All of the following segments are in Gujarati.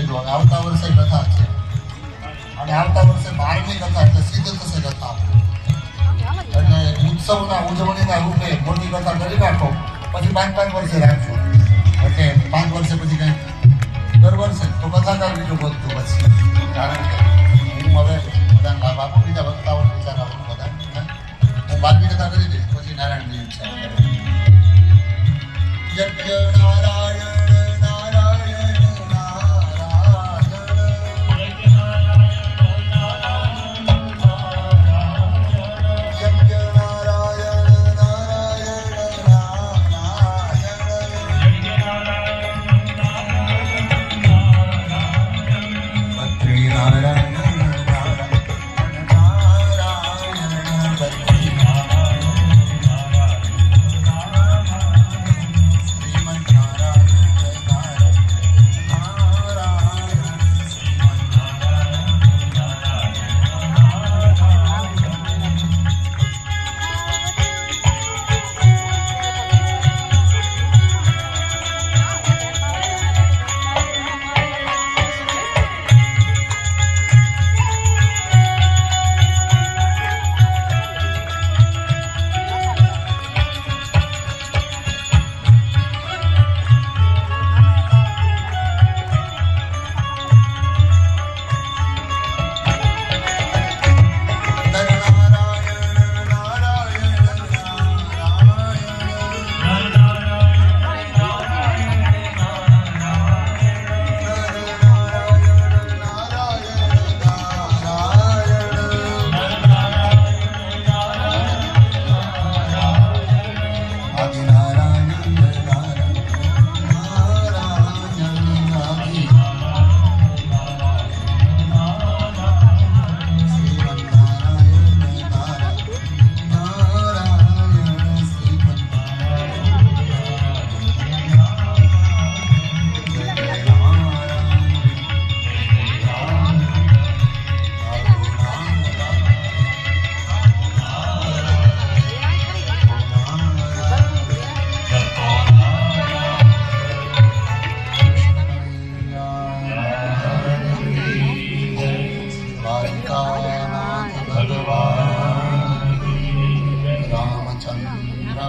કીધું હવે આવતા વર્ષે કથા છે અને આવતા વર્ષે 12મી કથા એટલે સિદ્ધ થશે કથા એટલે ઉત્સવના ઉજવણીના રૂપે મોટી કથા કરી રાખો પછી 5 વર્ષે રાખજો એટલે 5 વર્ષે પછી કંઈ દર વર્ષે તો કથાકાર બીજું બધું પછી કારણ કે હું હવે બધાને લાભ આપું બીજા વક્તાઓ વિચાર આપું બધા હું 12મી કથા કરી દઈશ પછી નારાયણની ઈચ્છા યજ્ઞ નારાયણ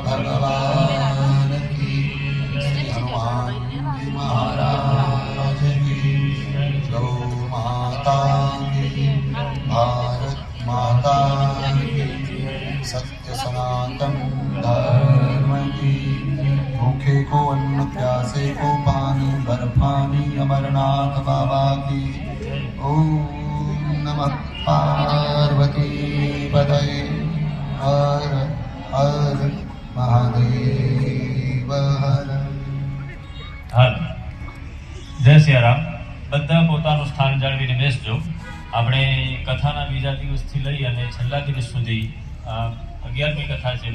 भगवान की श्री हनुमान जी महाराज की गौ माता की भारत माता की सत्य सनातन धर्म की भूखे को अन्न प्यासे को पानी बर्फानी अमरनाथ बाबा की ओम नमः पार्वती पतये हर हर મહાદેવ હર હાલ જય સિયારામ બધા પોતાનું સ્થાન જાળવીને બેસજો. આપણે કથાના બીજા દિવસથી લઈ અને છેલ્લા દિવસ સુધી 11મી કથા છે.